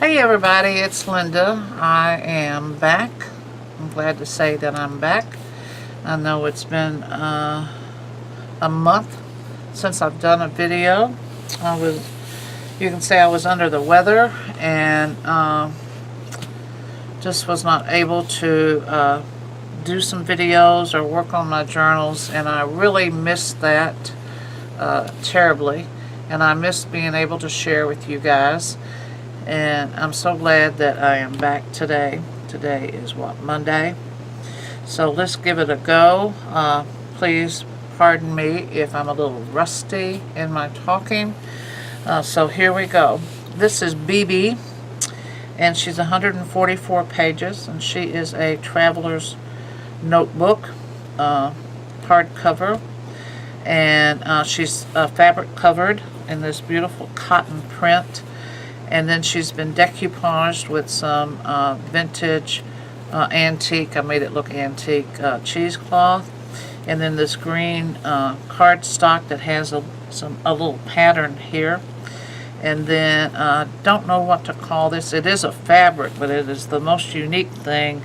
Hey everybody, it's Linda. I am back. I'm glad to say that I'm back. I know it's been a month since I've done a video. You can say I was under the weather and just was not able to do some videos or work on my journals, and I really missed that terribly, and I missed being able to share with you guys. And I'm so glad that I am back today. Today is what, Monday? So let's give it a go. Please pardon me if I'm a little rusty in my talking. So here we go. This is BEBE, and she's 144 pages, and she is a traveler's notebook, hardcover, and she's fabric covered in this beautiful cotton print. And then she's been decoupaged with some vintage antique, I made it look antique, cheesecloth. And then this green cardstock that has a little pattern here. And then don't know what to call this. It is a fabric, but it is the most unique thing.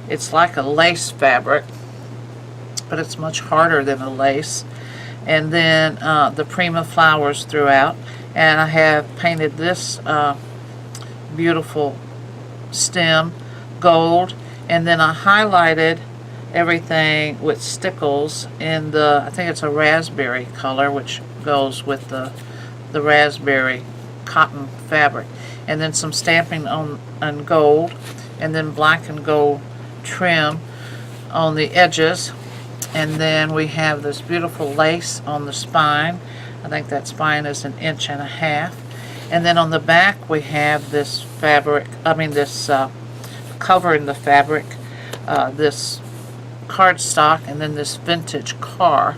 It's like a lace fabric, but it's much harder than a lace. And then the Prima flowers throughout. And I have painted this beautiful stem gold, and then I highlighted everything with stickles in the, I think it's a raspberry color, which goes with the raspberry cotton fabric, and then some stamping on gold, and then black and gold trim on the edges. And then we have this beautiful lace on the spine. I think that spine is 1.5 inches. And then on the back we have this fabric, this covering the fabric, this cardstock, and then this vintage car,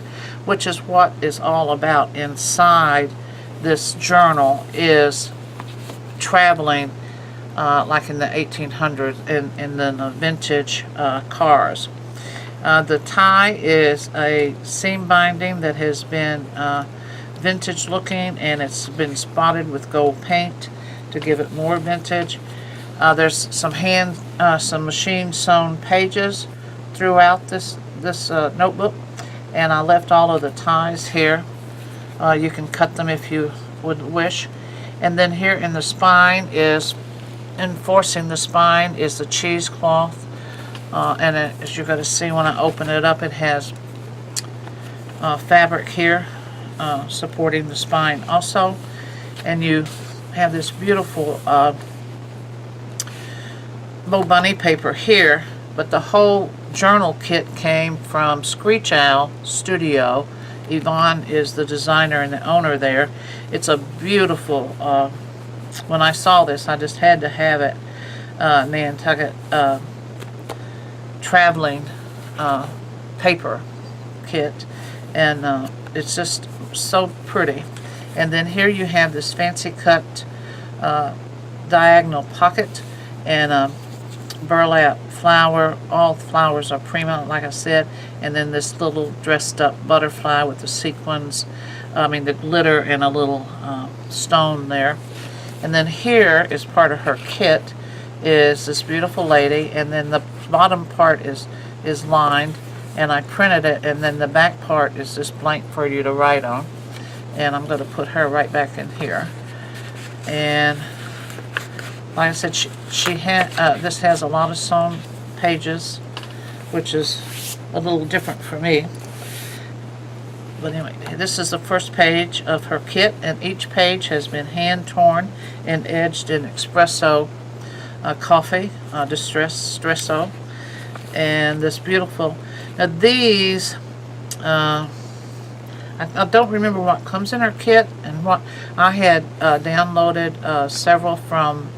which is what is all about inside this journal, is traveling like in the 1800s and then the vintage cars. The tie is a seam binding that has been vintage looking, and it's been spotted with gold paint to give it more vintage. There's some machine sewn pages throughout this notebook, and I left all of the ties here. You can cut them if you would wish. And then here in the spine is, enforcing the spine, is the cheesecloth, and as you're going to see when I open it up, it has fabric here supporting the spine also. And you have this beautiful Bo Bunny paper here, but the whole journal kit came from Screech Owl Studio. Yvonne is the designer and the owner there. It's a beautiful, when I saw this I just had to have it, Nantucket traveling paper kit, and it's just so pretty. And then here you have this fancy cut diagonal pocket and a burlap flower. All flowers are Prima, like I said. And then this little dressed up butterfly with the sequins, the glitter, and a little stone there. And then here is part of her kit, is this beautiful lady, and then the bottom part is lined, and I printed it, and then the back part is just blank for you to write on. And I'm going to put her right back in here. And like I said, she had this has a lot of sewn pages, which is a little different for me. But anyway, this is the first page of her kit, and each page has been hand torn and edged in espresso coffee, distresso, and this beautiful. Now these, I don't remember what comes in her kit, and what I had downloaded several from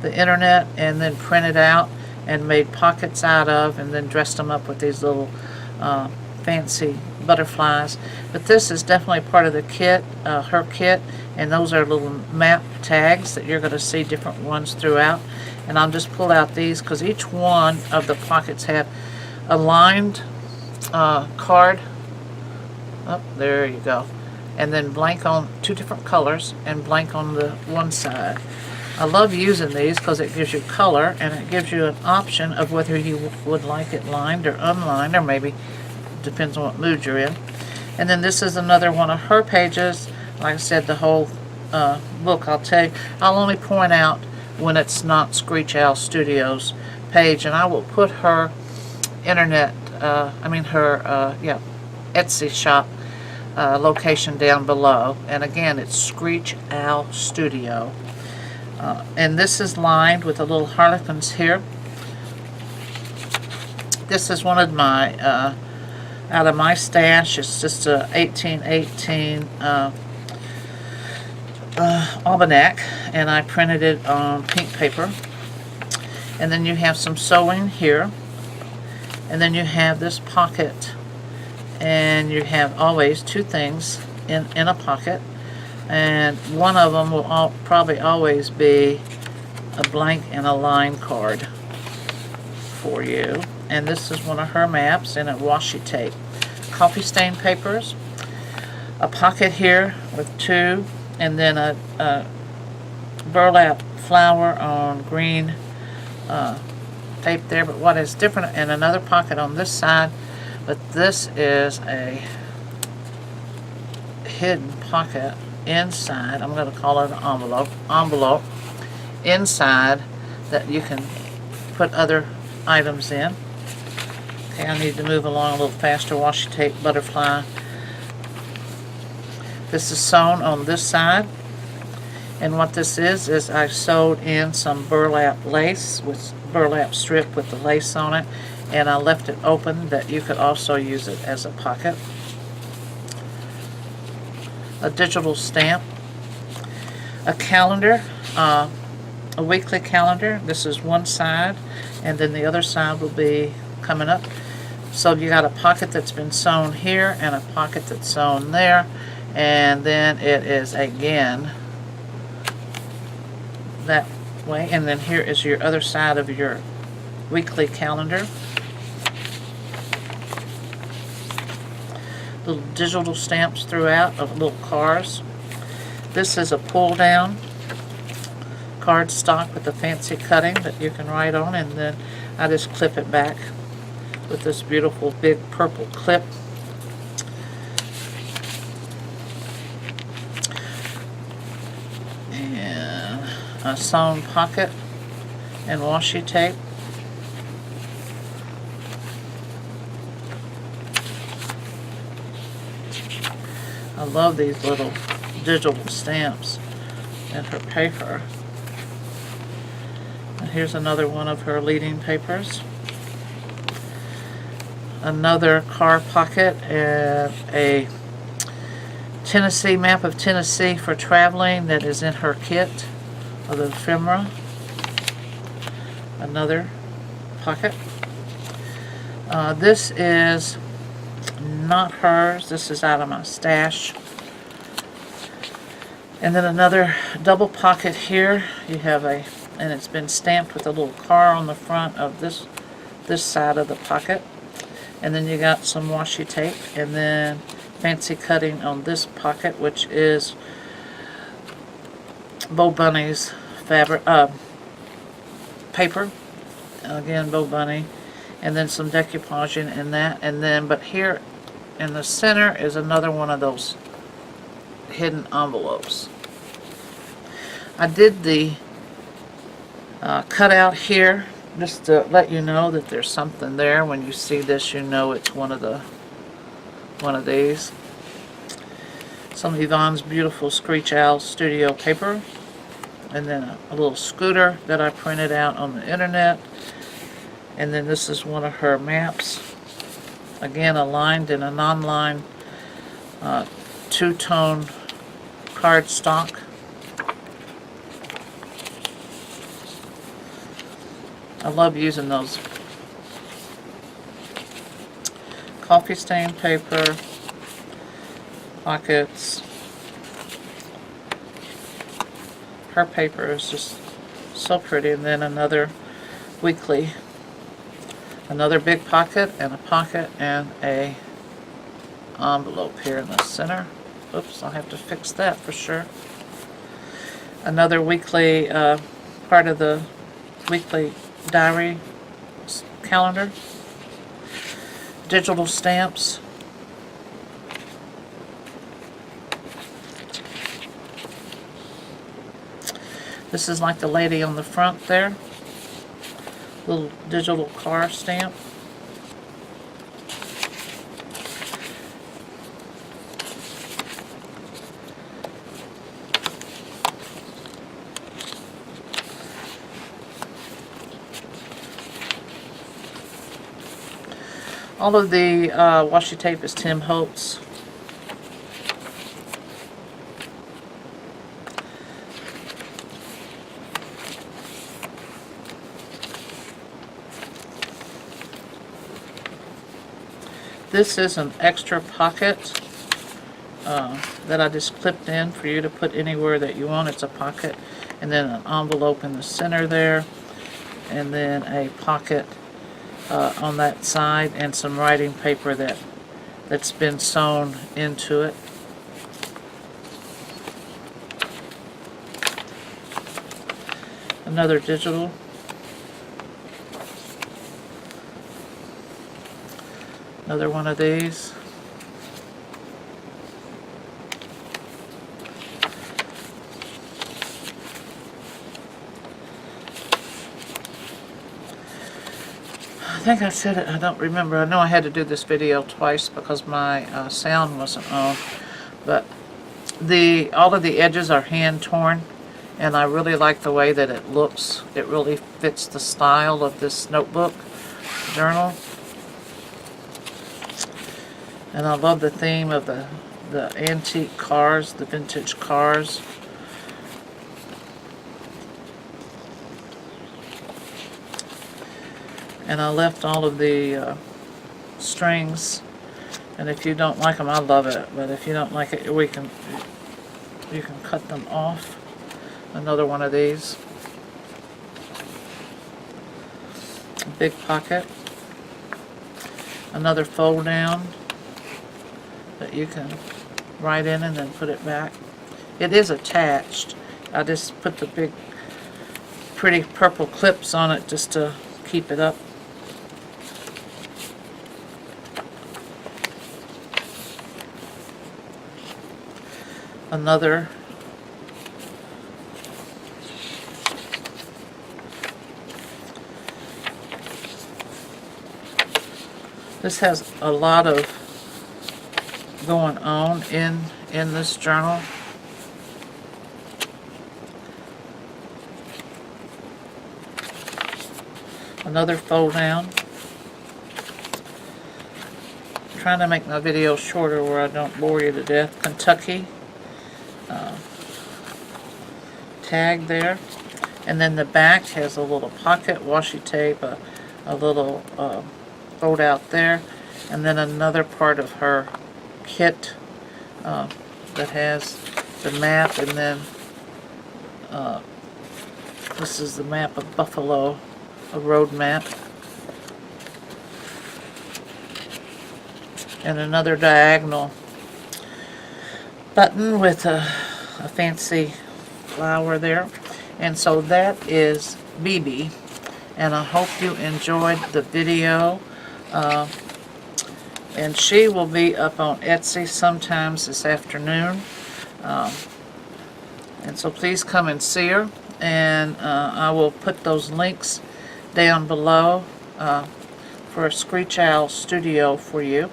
the internet and then printed out and made pockets out of, and then dressed them up with these little fancy butterflies. But this is definitely part of the kit, her kit, and those are little map tags that you're going to see different ones throughout. And I'll just pull out these because each one of the pockets have a lined card. Oh, there you go. And then blank on 2 different colors, and blank on the one side. I love using these because it gives you color and it gives you an option of whether you would like it lined or unlined, or maybe depends on what mood you're in. And then this is another one of her pages. Like I said, the whole book, I'll only point out when it's not Screech Owl Studios page, and I will put her internet, her Etsy shop location down below. And again, it's Screech Owl Studio. And this is lined with the little harlequins here. This is one of my, out of my stash. It's just a 1818 almanac, and I printed it on pink paper. And then you have some sewing here. And then you have this pocket. And you have always two things in a pocket. And one of them will probably always be a blank and a line card for you. And this is one of her maps in a washi tape. Coffee stain papers, a pocket here with two, and then a burlap flower on green tape there. But what is different, and another pocket on this side, but this is a hidden pocket inside. I'm going to call it an envelope inside that you can put other items in. Okay, I need to move along a little faster. Washi tape, butterfly. This is sewn on this side, and what this is I sewed in some burlap lace with burlap strip with the lace on it, and I left it open that you could also use it as a pocket. A digital stamp, a calendar, a weekly calendar. This is one side, and then the other side will be coming up. So you got a pocket that's been sewn here and a pocket that's sewn there, and then it is again that way, and then here is your other side of your weekly calendar. Little digital stamps throughout of little cars. This is a pull down card stock with a fancy cutting that you can write on, and then I just clip it back with this beautiful big purple clip. And a sewn pocket and washi tape. I love these little digital stamps in her paper. And here's another one of her leading papers. Another car pocket and a Tennessee map of Tennessee for traveling that is in her kit of the ephemera. Another pocket. This is not hers. This is out of my stash. And then another double pocket here. You have and it's been stamped with a little car on the front of this side of the pocket. And then you got some washi tape, and then fancy cutting on this pocket, which is Bo Bunny's fabric paper. Again, Bo Bunny, and then some decoupaging in that, and then but here in the center is another one of those hidden envelopes. I did the cutout here just to let you know that there's something there. When you see this, you know it's one of these. Some of Yvonne's beautiful Screech Owl Studio paper, and then a little scooter that I printed out on the internet. And then this is one of her maps. Again, a lined and a non-lined two-tone cardstock. I love using those. Coffee stain paper, pockets. Her paper is just so pretty. And then another weekly. Another big pocket and a envelope here in the center. Oops, I'll have to fix that for sure. Another weekly part of the weekly diary calendar. Digital stamps. This is like the lady on the front there. Little digital car stamp. All of the washi tape is Tim Holtz. This is an extra pocket that I just clipped in for you to put anywhere that you want. It's a pocket, and then an envelope in the center there, and then a pocket on that side, and some writing paper that's been sewn into it. Another digital. Another one of these. I think I said it, I don't remember. I know I had to do this video twice because my sound wasn't on. But all of the edges are hand torn, and I really like the way that it looks. It really fits the style of this notebook journal. And I love the theme of the antique cars, the vintage cars. And I left all of the strings, and if you don't like them, I love it, but if you don't like it, you can cut them off. Another one of these. A big pocket. Another fold down that you can write in and then put it back. It is attached. I just put the big pretty purple clips on it just to keep it up. Another this has a lot of going on in this journal. Another fold down. I'm trying to make my video shorter where I don't bore you to death. Kentucky. Tag there, and then the back has a little pocket washi tape, a little fold out there, and then another part of her kit that has the map, and then this is the map of Buffalo, a road map, and another diagonal button with a fancy flower there. And so that is BEBE, and I hope you enjoyed the video. And she will be up on Etsy sometimes this afternoon, and so please come and see her, and I will put those links down below for a Screech Owl studio for you,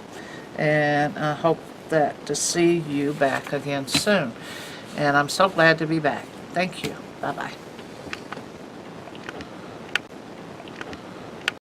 and I hope to see you back again soon. And I'm so glad to be back. Thank you. Bye-bye.